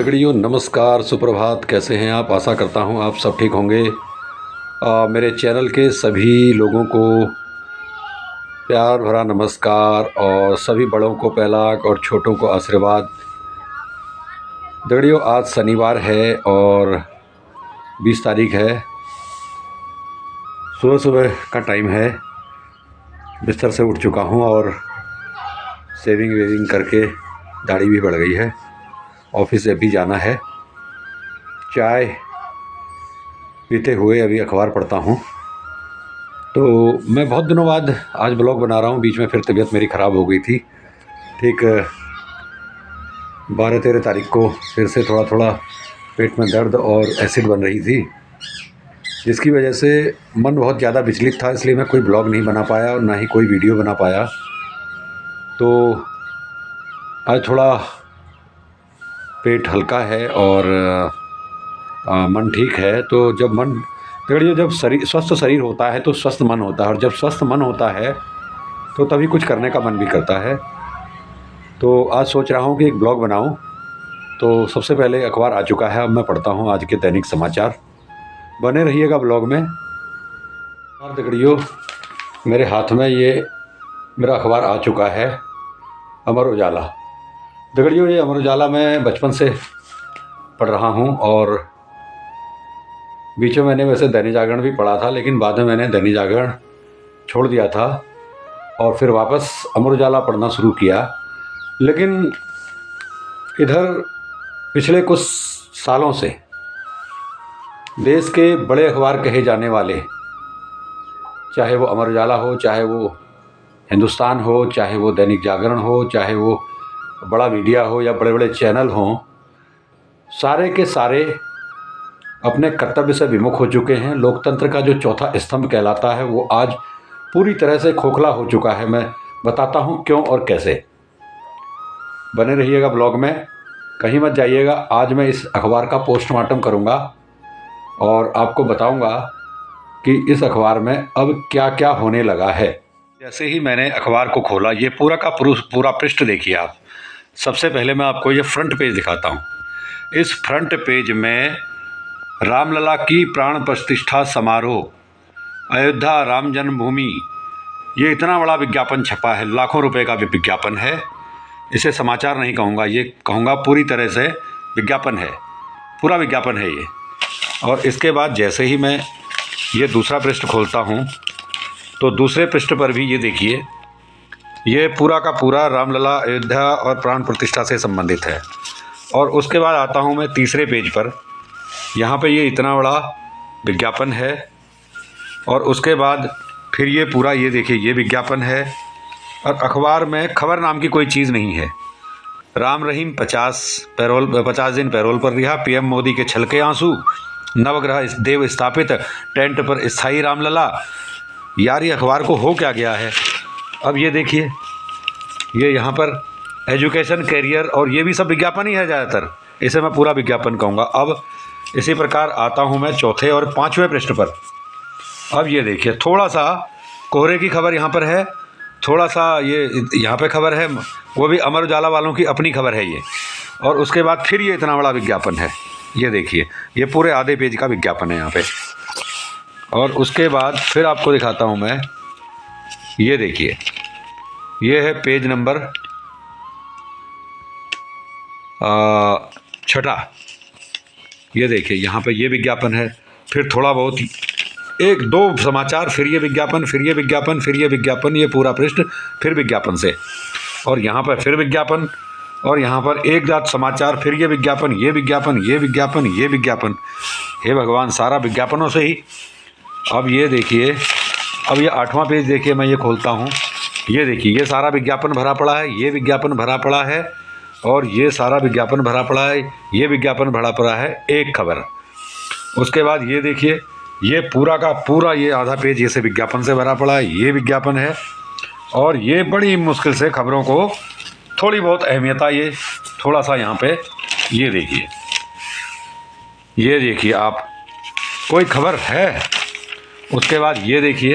दगड़ियों नमस्कार, सुप्रभात। कैसे हैं आप? आशा करता हूं आप सब ठीक होंगे। मेरे चैनल के सभी लोगों को प्यार भरा नमस्कार और सभी बड़ों को पहलाक और छोटों को आशीर्वाद। दगड़ियों आज शनिवार है और 20 तारीख है। सुबह सुबह का टाइम है। बिस्तर से उठ चुका हूं और शेविंग वेविंग करके दाढ़ी भी बढ़ गई है। ऑफिस से भी जाना है। चाय पीते हुए अभी अखबार पढ़ता हूँ। तो मैं बहुत दिनों बाद आज ब्लॉग बना रहा हूँ। बीच में फिर तबीयत मेरी ख़राब हो गई थी। ठीक 12-13 तारीख को फिर से थोड़ा थोड़ा पेट में दर्द और एसिड बन रही थी, जिसकी वजह से मन बहुत ज़्यादा विचलित था। इसलिए मैं कोई ब्लॉग नहीं बना पाया और ना ही कोई वीडियो बना पाया। तो आज थोड़ा पेट हल्का है और मन ठीक है। तो जब मन देखिए, जब स्वस्थ शरीर होता है तो स्वस्थ मन होता है, और जब स्वस्थ मन होता है तो तभी कुछ करने का मन भी करता है। तो आज सोच रहा हूँ कि एक ब्लॉग बनाऊँ। तो सबसे पहले अखबार आ चुका है, अब मैं पढ़ता हूँ आज के दैनिक समाचार। बने रहिएगा ब्लॉग में। और दगड़ियों मेरे हाथ में ये मेरा अखबार आ चुका है, अमर उजाला। दगड़ियों ये अमर उजाला मैं बचपन से पढ़ रहा हूँ और बीच में मैंने वैसे दैनिक जागरण भी पढ़ा था, लेकिन बाद में मैंने दैनिक जागरण छोड़ दिया था और फिर वापस अमर उजाला पढ़ना शुरू किया। लेकिन इधर पिछले कुछ सालों से देश के बड़े अखबार कहे जाने वाले, चाहे वो अमर उजाला हो, चाहे वो हिंदुस्तान हो, चाहे वो दैनिक जागरण हो, चाहे वो बड़ा मीडिया हो या बड़े बड़े चैनल हों, सारे के सारे अपने कर्तव्य से विमुख हो चुके हैं। लोकतंत्र का जो चौथा स्तंभ कहलाता है वो आज पूरी तरह से खोखला हो चुका है। मैं बताता हूँ क्यों और कैसे। बने रहिएगा ब्लॉग में, कहीं मत जाइएगा। आज मैं इस अखबार का पोस्टमार्टम करूँगा और आपको बताऊँगा कि इस अखबार में अब क्या क्या होने लगा है। जैसे ही मैंने अखबार को खोला, ये पूरा का पूरा पृष्ठ देखिए आप। सबसे पहले मैं आपको ये फ्रंट पेज दिखाता हूँ। इस फ्रंट पेज में रामलला की प्राण प्रतिष्ठा समारोह, अयोध्या राम जन्मभूमि, ये इतना बड़ा विज्ञापन छपा है। लाखों रुपए का भी विज्ञापन है। इसे समाचार नहीं कहूँगा, ये कहूँगा पूरी तरह से विज्ञापन है, पूरा विज्ञापन है ये। और इसके बाद जैसे ही मैं ये दूसरा पृष्ठ खोलता हूँ तो दूसरे पृष्ठ पर भी ये देखिए, ये पूरा का पूरा रामलला, अयोध्या और प्राण प्रतिष्ठा से संबंधित है। और उसके बाद आता हूँ मैं तीसरे पेज पर, यहाँ पे ये इतना बड़ा विज्ञापन है। और उसके बाद फिर ये पूरा, ये देखिए, ये विज्ञापन है। और अखबार में खबर नाम की कोई चीज़ नहीं है। राम रहीम 50 दिन पैरोल पर रिहा, पीएम मोदी के छलके आंसू, नवग्रह देव स्थापित, टेंट पर स्थायी रामलला। यार ये अखबार को हो क्या गया है। अब ये देखिए, ये यहाँ पर एजुकेशन, कैरियर, और ये भी सब विज्ञापन ही है ज़्यादातर। इसे मैं पूरा विज्ञापन कहूँगा। अब इसी प्रकार आता हूँ मैं चौथे और पाँचवें पृष्ठ पर। अब ये देखिए, थोड़ा सा कोहरे की खबर यहाँ पर है, थोड़ा सा ये यहाँ पे खबर है, वो भी अमर उजाला वालों की अपनी खबर है ये। और उसके बाद फिर ये इतना बड़ा विज्ञापन है। ये देखिए, ये पूरे आधे पेज का विज्ञापन है यहाँ पे। और उसके बाद फिर आपको दिखाता हूँ मैं, ये देखिए, ये है पेज नंबर 6। ये देखिए, यहाँ पे ये विज्ञापन है। फिर थोड़ा बहुत एक दो समाचार, फिर ये विज्ञापन, फिर ये विज्ञापन, फिर ये विज्ञापन, ये पूरा पृष्ठ फिर विज्ञापन से। और यहाँ पर फिर विज्ञापन, और यहाँ पर एक जात समाचार, फिर ये विज्ञापन, ये विज्ञापन, ये विज्ञापन, ये विज्ञापन। हे भगवान, सारा विज्ञापनों से ही। अब ये देखिए, अब ये 8वां पेज देखिए, मैं ये खोलता हूँ। ये देखिए, ये सारा विज्ञापन भरा पड़ा है, ये विज्ञापन भरा पड़ा है, और ये सारा विज्ञापन भरा पड़ा है, ये विज्ञापन भरा पड़ा है, एक खबर। उसके बाद ये देखिए, ये पूरा का पूरा ये आधा पेज ये से विज्ञापन से भरा पड़ा है, ये विज्ञापन है। और ये बड़ी मुश्किल से खबरों को थोड़ी बहुत अहमियत, ये थोड़ा सा यहाँ पे ये देखिए, ये देखिए आप, कोई खबर है। उसके बाद ये देखिए,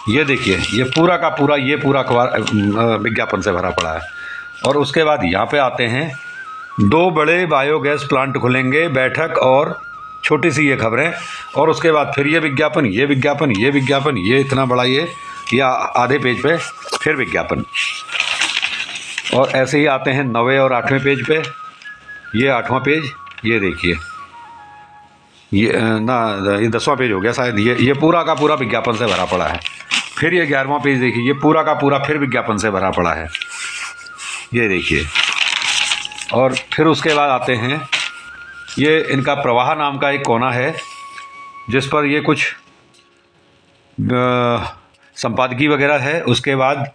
ये देखिए, ये पूरा का पूरा, ये पूरा अखबार विज्ञापन से भरा पड़ा है। और उसके बाद यहाँ पे आते हैं, 2 बड़े बायोगैस प्लांट खुलेंगे, बैठक और छोटी सी ये खबरें, और उसके बाद फिर ये विज्ञापन, ये विज्ञापन, ये विज्ञापन, ये इतना बड़ा ये, या आधे पेज पे फिर विज्ञापन। और ऐसे ही आते हैं 9वें और 8वें पेज पे। ये 8वां पेज, ये देखिए, ये ना ये 10वां पेज हो गया शायद। ये पूरा का पूरा विज्ञापन से भरा पड़ा है। फिर ये 11वां पेज देखिए, ये पूरा का पूरा फिर विज्ञापन से भरा पड़ा है, ये देखिए। और फिर उसके बाद आते हैं, ये इनका प्रवाह नाम का एक कोना है जिस पर ये कुछ संपादकीय वगैरह है। उसके बाद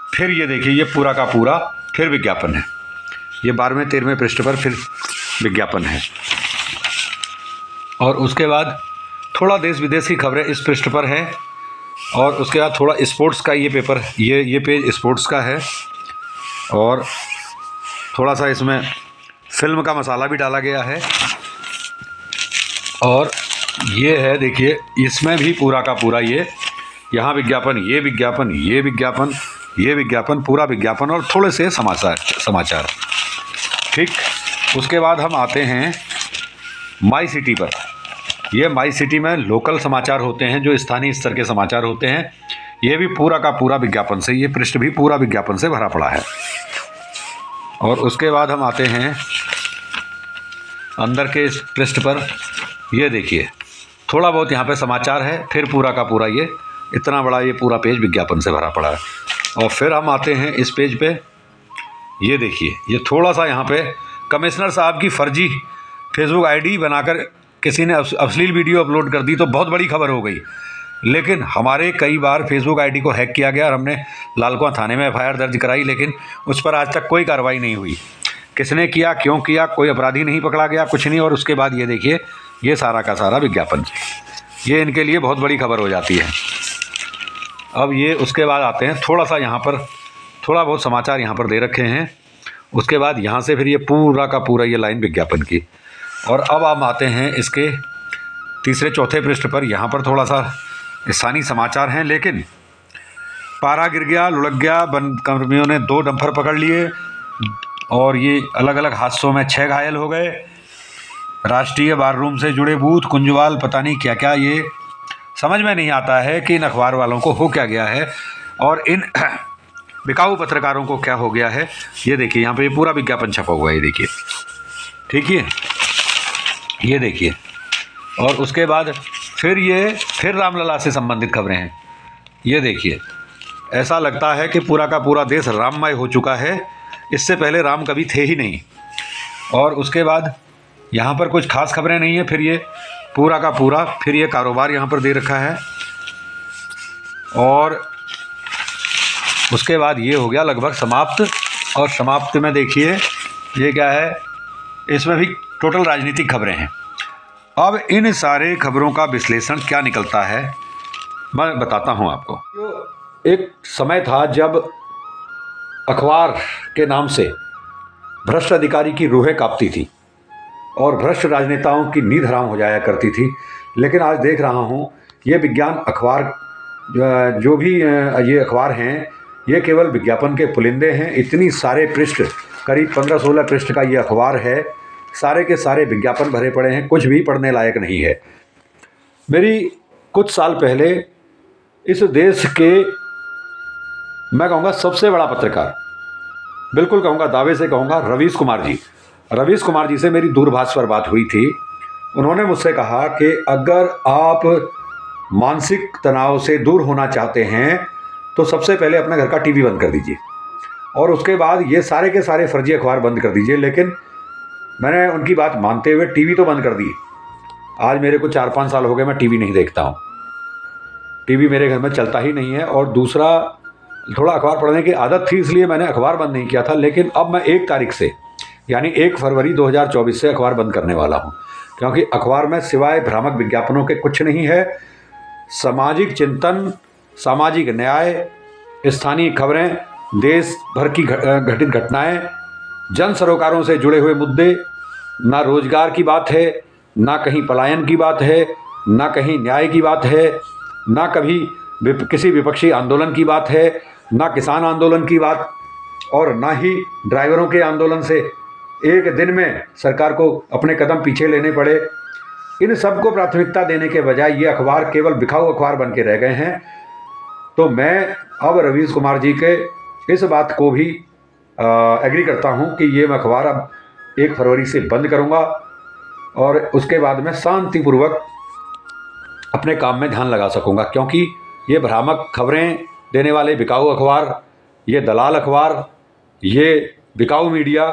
फिर ये देखिए, ये पूरा का पूरा फिर विज्ञापन है। ये 12वें 13वें पृष्ठ पर फिर विज्ञापन है। और उसके बाद थोड़ा देश विदेश की खबरें इस पृष्ठ पर है। और उसके बाद थोड़ा स्पोर्ट्स का ये पेपर, ये पेज स्पोर्ट्स का है। और थोड़ा सा इसमें फिल्म का मसाला भी डाला गया है। और ये है देखिए, इसमें भी पूरा का पूरा ये, यहाँ विज्ञापन, ये विज्ञापन, ये विज्ञापन, ये विज्ञापन, पूरा विज्ञापन और थोड़े से समाचार। ठीक, उसके बाद हम आते हैं माई सिटी पर। ये माई सिटी में लोकल समाचार होते हैं, जो स्थानीय स्तर के समाचार होते हैं। ये भी पूरा का पूरा विज्ञापन से, ये पृष्ठ भी पूरा विज्ञापन से भरा पड़ा है। और उसके बाद हम आते हैं अंदर के इस पृष्ठ पर। ये देखिए, थोड़ा बहुत यहाँ पे समाचार है, फिर पूरा का पूरा ये इतना बड़ा ये पूरा पेज विज्ञापन से भरा पड़ा है। और फिर हम आते हैं इस पेज पे। ये देखिए, ये थोड़ा सा यहाँ पे कमिश्नर साहब की फर्जी फेसबुक आईडी बनाकर किसी ने अश्लील वीडियो अपलोड कर दी, तो बहुत बड़ी खबर हो गई। लेकिन हमारे कई बार फेसबुक आईडी को हैक किया गया और हमने लालकुआं थाने में एफआईआर दर्ज कराई, लेकिन उस पर आज तक कोई कार्रवाई नहीं हुई। किसने किया, क्यों किया, कोई अपराधी नहीं पकड़ा गया, कुछ नहीं। और उसके बाद ये देखिए, ये सारा का सारा विज्ञापन, ये इनके लिए बहुत बड़ी खबर हो जाती है। अब ये उसके बाद आते हैं, थोड़ा सा यहाँ पर थोड़ा बहुत समाचार यहाँ पर दे रखे हैं। उसके बाद यहाँ से फिर ये पूरा का पूरा ये लाइन विज्ञापन की। और अब हम आते हैं इसके तीसरे चौथे पृष्ठ पर। यहाँ पर थोड़ा सा स्थानीय समाचार हैं, लेकिन पारा गिर गया, लुढ़क गया, वन कर्मियों ने 2 डंपर पकड़ लिए और ये अलग अलग हादसों में 6 घायल हो गए। राष्ट्रीय बार रूम से जुड़े बूथ, कुंजवाल, पता नहीं क्या क्या, ये समझ में नहीं आता है कि इन अखबार वालों को हो क्या गया है और इन बिकाऊ पत्रकारों को क्या हो गया है। ये देखिए, यहाँ पे ये पूरा विज्ञापन छपा हुआ है, ये देखिए, ठीक है, ये देखिए। और उसके बाद फिर रामलला से संबंधित खबरें हैं। ये देखिए, ऐसा लगता है कि पूरा का पूरा देश राममय हो चुका है। इससे पहले राम कभी थे ही नहीं। और उसके बाद यहाँ पर कुछ खास खबरें नहीं है। फिर ये पूरा का पूरा फिर ये कारोबार यहाँ पर दे रखा है। और उसके बाद ये हो गया लगभग समाप्त। और समाप्त में देखिए ये क्या है, इसमें भी टोटल राजनीतिक खबरें हैं। अब इन सारे खबरों का विश्लेषण क्या निकलता है मैं बताता हूँ आपको। एक समय था जब अखबार के नाम से भ्रष्ट अधिकारी की रूहें कांपती थी और भ्रष्ट राजनेताओं की नींद हराम हो जाया करती थी। लेकिन आज देख रहा हूँ ये विज्ञान अखबार जो भी ये अखबार हैं, ये केवल विज्ञापन के पुलिंदे हैं। इतनी सारे पृष्ठ, करीब 15-16 पृष्ठ का ये अखबार है, सारे के सारे विज्ञापन भरे पड़े हैं, कुछ भी पढ़ने लायक नहीं है। मेरी कुछ साल पहले इस देश के, मैं कहूँगा सबसे बड़ा पत्रकार, बिल्कुल कहूँगा, दावे से कहूँगा, रवीश कुमार जी से मेरी दूरभाष पर बात हुई थी। उन्होंने मुझसे कहा कि अगर आप मानसिक तनाव से दूर होना चाहते हैं तो सबसे पहले अपने घर का टीवी बंद कर दीजिए और उसके बाद ये सारे के सारे फर्जी अखबार बंद कर दीजिए। लेकिन मैंने उनकी बात मानते हुए टीवी तो बंद कर दी। आज मेरे को 4-5 साल हो गए मैं टीवी नहीं देखता हूँ, टीवी मेरे घर में चलता ही नहीं है। और दूसरा, थोड़ा अखबार पढ़ने की आदत थी इसलिए मैंने अखबार बंद नहीं किया था। लेकिन अब मैं 1 तारीख से, यानी 1 फरवरी 2024 से अखबार बंद करने वाला हूँ, क्योंकि अखबार में सिवाय भ्रामक विज्ञापनों के कुछ नहीं है। सामाजिक चिंतन, सामाजिक न्याय, स्थानीय खबरें, देश भर की घटित घटनाएं, जन सरोकारों से जुड़े हुए मुद्दे, ना रोजगार की बात है, ना कहीं पलायन की बात है, ना कहीं न्याय की बात है, ना कभी किसी विपक्षी आंदोलन की बात है, ना किसान आंदोलन की बात, और ना ही ड्राइवरों के आंदोलन से एक दिन में सरकार को अपने कदम पीछे लेने पड़े, इन सब को प्राथमिकता देने के बजाय ये अखबार केवल बिकाऊ अखबार बन के रह गए हैं। तो मैं अब रवीश कुमार जी के इस बात को भी एग्री करता हूं कि ये मैं अखबार अब 1 फरवरी से बंद करूंगा और उसके बाद में शांतिपूर्वक अपने काम में ध्यान लगा सकूंगा, क्योंकि ये भ्रामक खबरें देने वाले बिकाऊ अखबार, ये दलाल अखबार, ये बिकाऊ मीडिया,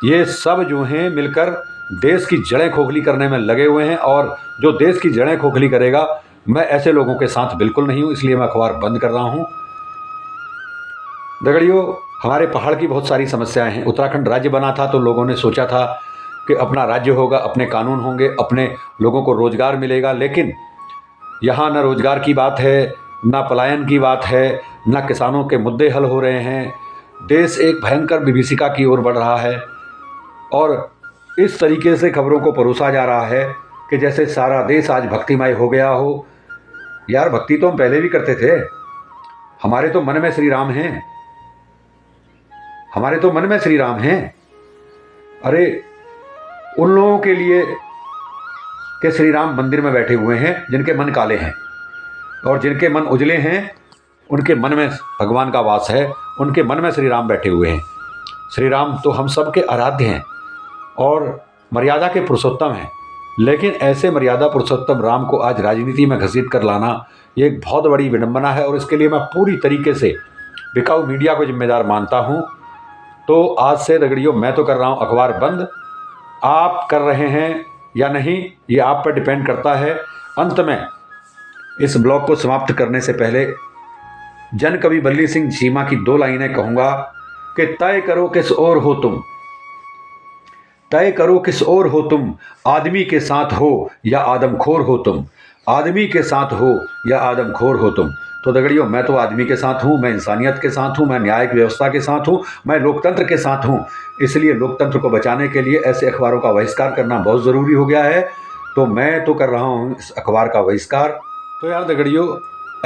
ये सब जो हैं मिलकर देश की जड़ें खोखली करने में लगे हुए हैं। और जो देश की जड़ें खोखली करेगा, मैं ऐसे लोगों के साथ बिल्कुल नहीं हूँ, इसलिए मैं अखबार बंद कर रहा हूँ। दगड़ियों, हमारे पहाड़ की बहुत सारी समस्याएं हैं। उत्तराखंड राज्य बना था तो लोगों ने सोचा था कि अपना राज्य होगा, अपने कानून होंगे, अपने लोगों को रोज़गार मिलेगा, लेकिन यहाँ न रोज़गार की बात है, न पलायन की बात है, न किसानों के मुद्दे हल हो रहे हैं। देश एक भयंकर विभीषिका की ओर बढ़ रहा है और इस तरीके से खबरों को परोसा जा रहा है कि जैसे सारा देश आज भक्तिमय हो गया हो। यार, भक्ति तो हम पहले भी करते थे, हमारे तो मन में श्री राम हैं, हमारे तो मन में श्री राम हैं। अरे उन लोगों के लिए कि श्री राम मंदिर में बैठे हुए हैं जिनके मन काले हैं, और जिनके मन उजले हैं उनके मन में भगवान का वास है, उनके मन में श्री राम बैठे हुए हैं। श्री राम तो हम सब के आराध्य हैं और मर्यादा के पुरुषोत्तम हैं, लेकिन ऐसे मर्यादा पुरुषोत्तम राम को आज राजनीति में घसीट कर लाना ये एक बहुत बड़ी विडंबना है, और इसके लिए मैं पूरी तरीके से बिकाऊ मीडिया को जिम्मेदार मानता हूँ। तो आज से दगड़ियों मैं तो कर रहा हूँ अखबार बंद, आप कर रहे हैं या नहीं ये आप पर डिपेंड करता है। अंत में इस ब्लॉग को समाप्त करने से पहले जन कवि बल्ली सिंह चीमा की 2 लाइनें कहूँगा कि तय करो किस ओर हो तुम, तय करो किस ओर हो तुम, आदमी के साथ हो या आदमखोर हो तुम, आदमी के साथ हो या आदमखोर हो तुम। तो दगड़ियों, मैं तो आदमी के साथ हूँ, मैं इंसानियत के साथ हूँ, मैं न्यायिक व्यवस्था के साथ हूँ, मैं लोकतंत्र के साथ हूँ। इसलिए लोकतंत्र को बचाने के लिए ऐसे अखबारों का बहिष्कार करना बहुत ज़रूरी हो गया है। तो मैं तो कर रहा हूँ इस अखबार का बहिष्कार। तो यार दगड़ियों,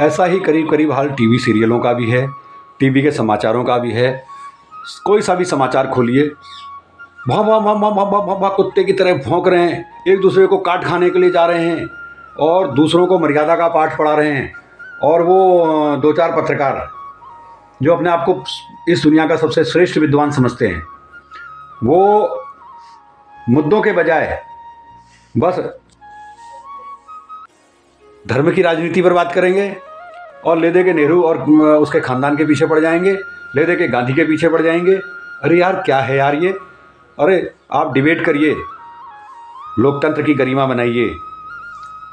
ऐसा ही करीब करीब हाल टीवी सीरियलों का भी है, टीवी के समाचारों का भी है। कोई सा भी समाचार खोलिए, भा भा भा भा भा भा भा कुत्ते की तरह भौंक रहे हैं, एक दूसरे को काट खाने के लिए जा रहे हैं और दूसरों को मर्यादा का पाठ पढ़ा रहे हैं। और वो 2-4 पत्रकार जो अपने आप को इस दुनिया का सबसे श्रेष्ठ विद्वान समझते हैं, वो मुद्दों के बजाय बस धर्म की राजनीति पर बात करेंगे और ले दे के नेहरू और उसके ख़ानदान के पीछे पड़ जाएंगे, ले दे के गांधी के पीछे पड़ जाएंगे। अरे यार, क्या है यार ये? अरे आप डिबेट करिए, लोकतंत्र की गरिमा बनाइए,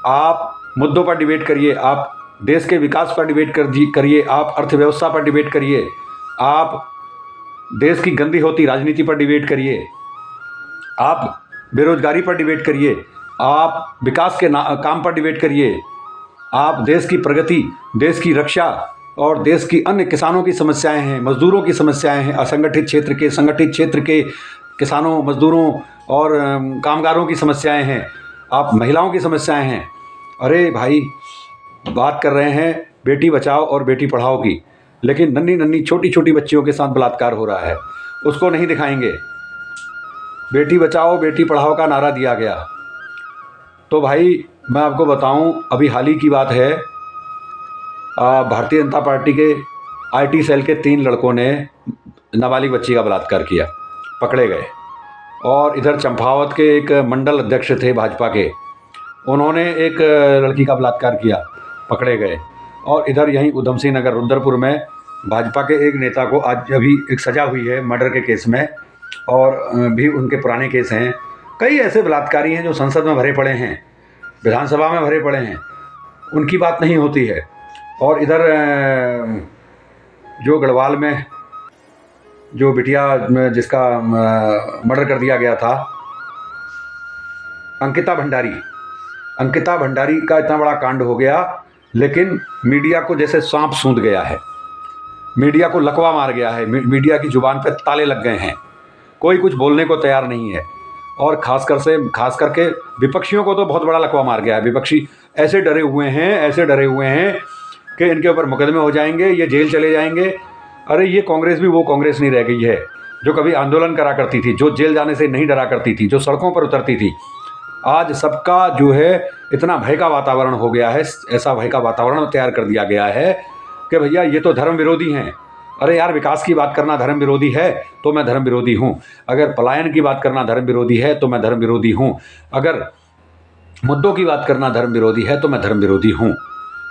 आप मुद्दों पर डिबेट करिए, आप देश के विकास पर डिबेट करिए, आप अर्थव्यवस्था पर डिबेट करिए, आप देश की गंदी होती राजनीति पर डिबेट करिए, आप बेरोजगारी पर डिबेट करिए, आप विकास के काम पर डिबेट करिए, आप देश की प्रगति, देश की रक्षा और देश की अन्य किसानों की समस्याएं हैं, मजदूरों की समस्याएं हैं, असंगठित क्षेत्र के, संगठित क्षेत्र के किसानों, मजदूरों और कामगारों की समस्याएं हैं, आप महिलाओं की समस्याएं हैं। अरे भाई, बात कर रहे हैं बेटी बचाओ और बेटी पढ़ाओ की, लेकिन नन्ही नन्ही छोटी छोटी बच्चियों के साथ बलात्कार हो रहा है, उसको नहीं दिखाएंगे। बेटी बचाओ बेटी पढ़ाओ का नारा दिया गया। तो भाई मैं आपको बताऊं, अभी हाल ही की बात है, भारतीय जनता पार्टी के आईटी सेल के 3 लड़कों ने नाबालिग बच्ची का बलात्कार किया, पकड़े गए। और इधर चंपावत के एक मंडल अध्यक्ष थे भाजपा के, उन्होंने एक लड़की का बलात्कार किया, पकड़े गए। और इधर यहीं उधम सिंह नगर रुद्रपुर में भाजपा के एक नेता को आज अभी एक सज़ा हुई है मर्डर के केस में, और भी उनके पुराने केस हैं। कई ऐसे बलात्कारी हैं जो संसद में भरे पड़े हैं, विधानसभा में भरे पड़े हैं, उनकी बात नहीं होती है। और इधर जो गढ़वाल में जो बिटिया जिसका मर्डर कर दिया गया था, अंकिता भंडारी का इतना बड़ा कांड हो गया, लेकिन मीडिया को जैसे सांप सूंघ गया है, मीडिया को लकवा मार गया है, मीडिया की जुबान पे ताले लग गए हैं, कोई कुछ बोलने को तैयार नहीं है। और खास करके विपक्षियों को तो बहुत बड़ा लकवा मार गया है। विपक्षी ऐसे डरे हुए हैं कि इनके ऊपर मुकदमे हो जाएंगे, ये जेल चले जाएंगे। अरे ये कांग्रेस भी वो कांग्रेस नहीं रह गई है जो कभी आंदोलन करा करती थी, जो जेल जाने से नहीं डरा करती थी, जो सड़कों पर उतरती थी, आज सबका जो है इतना भय का वातावरण हो गया है, ऐसा भय का वातावरण तैयार कर दिया गया है कि भैया ये तो धर्म विरोधी हैं। अरे यार, विकास की बात करना धर्म विरोधी है तो मैं धर्म विरोधी हूँ। अगर पलायन की बात करना धर्म विरोधी है तो मैं धर्म विरोधी हूँ। अगर मुद्दों की बात करना धर्म विरोधी है तो मैं धर्म विरोधी हूँ।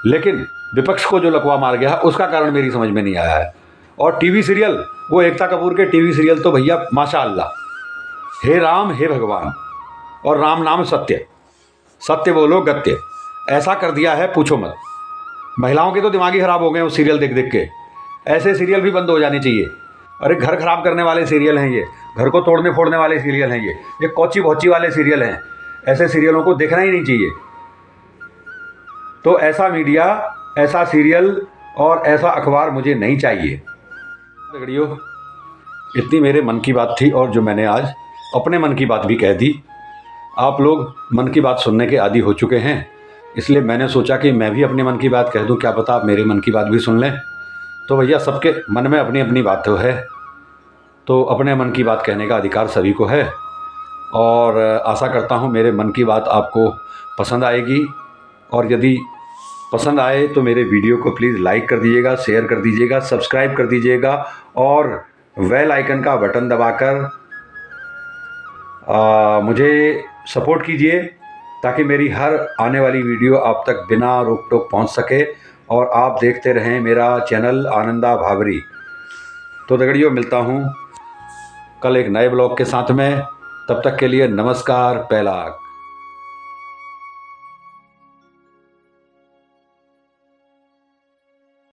लेकिन विपक्ष को जो लकवा मार गया उसका कारण मेरी समझ में नहीं आया है। और टीवी सीरियल, वो एकता कपूर के टीवी सीरियल तो भैया माशाअल्लाह, हे राम हे भगवान, और राम नाम सत्य, सत्य बोलो गत्य, ऐसा कर दिया है पूछो मत। महिलाओं के तो दिमाग ही खराब हो गए उस सीरियल देख देख के। ऐसे सीरियल भी बंद हो जाने चाहिए। अरे घर खराब करने वाले सीरियल हैं ये, घर को तोड़ने फोड़ने वाले सीरियल हैं ये कौची भौची वाले सीरियल हैं। ऐसे सीरियलों को देखना ही नहीं चाहिए। तो ऐसा मीडिया, ऐसा सीरियल और ऐसा अखबार मुझे नहीं चाहिए। दगड़ियों, इतनी मेरे मन की बात थी और जो मैंने आज अपने मन की बात भी कह दी। आप लोग मन की बात सुनने के आदी हो चुके हैं, इसलिए मैंने सोचा कि मैं भी अपने मन की बात कह दूं, क्या पता आप मेरे मन की बात भी सुन लें। तो भैया, सबके मन में अपनी अपनी बात तो है, तो अपने मन की बात कहने का अधिकार सभी को है। और आशा करता हूं मेरे मन की बात आपको पसंद आएगी। और यदि पसंद आए तो मेरे वीडियो को प्लीज़ लाइक कर दीजिएगा, शेयर कर दीजिएगा, सब्सक्राइब कर दीजिएगा और बेल आइकन का बटन दबाकर मुझे सपोर्ट कीजिए, ताकि मेरी हर आने वाली वीडियो आप तक बिना रोक टोक पहुंच सके और आप देखते रहें मेरा चैनल आनंदा भावरी। तो दगड़ियों, मिलता हूं कल एक नए ब्लॉग के साथ में। तब तक के लिए नमस्कार। पहला